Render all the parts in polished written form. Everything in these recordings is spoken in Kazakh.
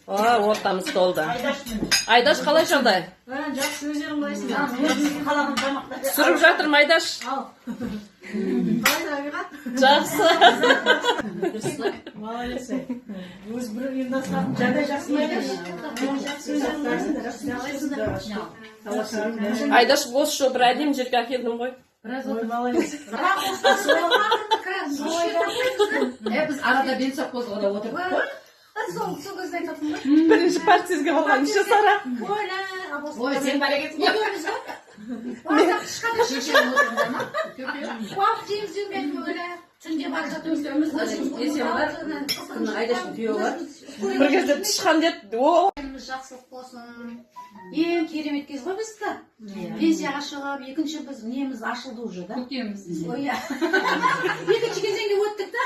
Ортамыз толды. Айдаш қалай жағдай? Жақсы, өздерің қалайсың? Сүріп жатыр ма Айдаш? Қалай табиғат? Жақсы. Молодец. Өз бір ұйымдастыратын жағдай жақсы ма Айдаш? Жақсы, өздерің қалайсыңдар? Айдаш бос шо бір әдем жерге әкелдім ғой. Ой, молодец. Біз арада бенсақ қозғада отырып қой. Бірінші партизге болған еще Сара. Ой, сен бар екенсің ғой. Түнде бара жатырмыз. Айдаштың күйеуі бар. Бір кезде тышқан деді. Жақсылық болсын. Ең керемет кез ғой бізді. Пенсияға шығып, екінші біз неміз ашылды уже, да? Көкеміз. Екінші кезеңге өттік, да?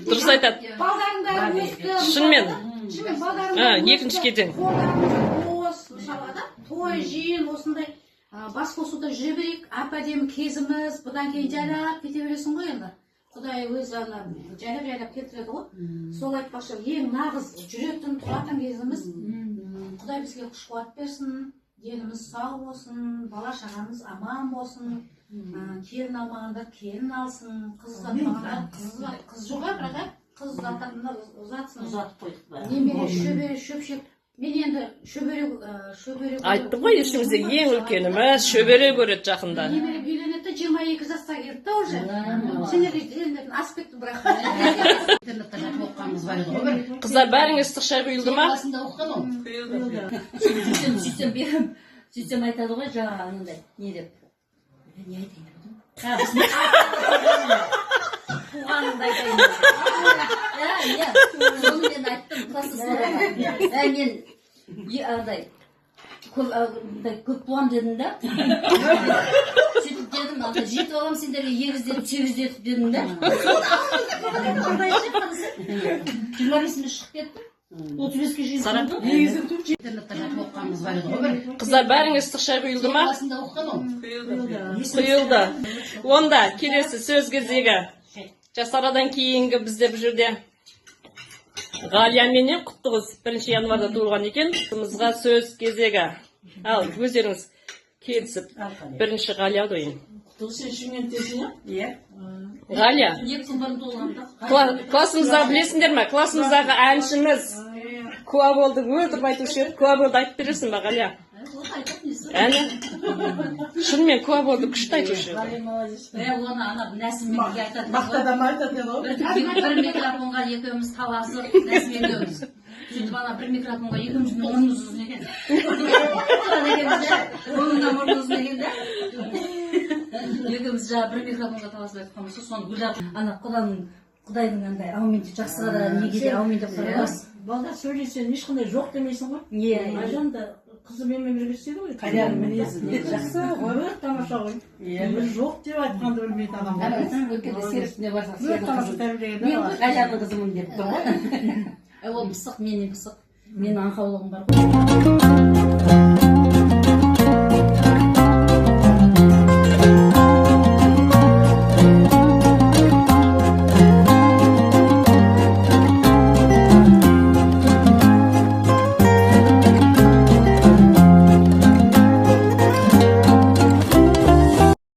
Дұрыс айтады. Балдарың бәрі өтті. Шынымен. Балдарың екінші кезең. Қос, мысалға да, той, жиын, осындай бас қосуда жүре берейік, әп-әдемі кезіміз, бұдан кейін жайлап кете бересің ғой енді. Құдай өз жайлап кетіреді ғой. Сол айтпақшы, ең нағыз жүретін, тұратын кезіміз. Құдай бізге күш-қуат берсін, деніміз сау болсын, бала шағамыз аман болсын, келін алмағандар келін алсын, қыз ұзатпағандар қыз жоға, бірақ қыз ұзататындар ұзатсын. Ұзатып қойдық ба? Немере, шөбере, шөпшек. Мен енді шөбере Айттым ғой, ішімізде ең үлкеніміз шөбере көреді жақында. Немере үйленеді, 22 жаста келді уже. Сендердің аспекті бірақ. Интернетте жатып оқығанымыз бар еді ғой бір. Қыздар бәріңе ыстық шай құйылды ма? Басында оқыған ол. Сөйтсем айтады ғой жаңа анандай не деп. Не айтайын деп туғанымды айтайын деп. Иә, соны мен айттым, класстастарыма. Мен андай көп туам дедім да. Сөйтіп дедім, жетіп алам сендерге егіздетіп, сегіздетіп дедім да. 25-інде шығып кеттім. 35-ке жиын тұрдым. Интернетте жатып оқығанымыз бар еді ғой бір. Қыздар бәріңе ыстық шай құйылды ма? Басында оқыған ол. Құйылды. Онда келесі сөз кезегі. Жасарадан кейінгі бізде бір жерде Ғалия менен Құттықыз 1 январда туылған екен. Қызымызға сөз кезегі. Ал, өздеріңіз келісіп, бірінші Ғалия дойын. Сен Шымкенттесің, иә? Ғалия, Екі күн бұрын туылғанда. классымыздағы білесіңдер ме? Классымыздағы әншіміз куә болды, өтіріп айтушы еді. Куә болды айтып бересің ба, Ғалия? Әне? Шынымен куә болды, күшті айтушы еді. Оны ана Нәсіммен айтады. Мақтадам айтады ғой. Бір микрофонға екеуміз таласып, Нәсіммен екеуміз. Сөйтіп ана бір микрофонға екеуміздің мұрнымыз ұзын екен. Мұрнына мұрны ұзын екен да. Екеуміз жаңа бір микрофонға таласып айтқанбыз, соны гүлдап ана Құдайдың андай аумин деп жақсыға да неге де аумин деп сұраймыз. Балдар сөйлесең ешқандай жоқ демейсің ғой. Иә. Ажан да қызы менімен бірге істейді ғой. Қарияның мінезі жақсы ғой, тамаша ғой. Бір жоқ деп айтқанды білмейді адам. Өткенде серіктіне барсақ, Тамаша тәрбиелеген. мен Ғалияның қызымын деп тұр ғой. Ол пысық, менен пысық. Менің аңқаулығым бар ғой.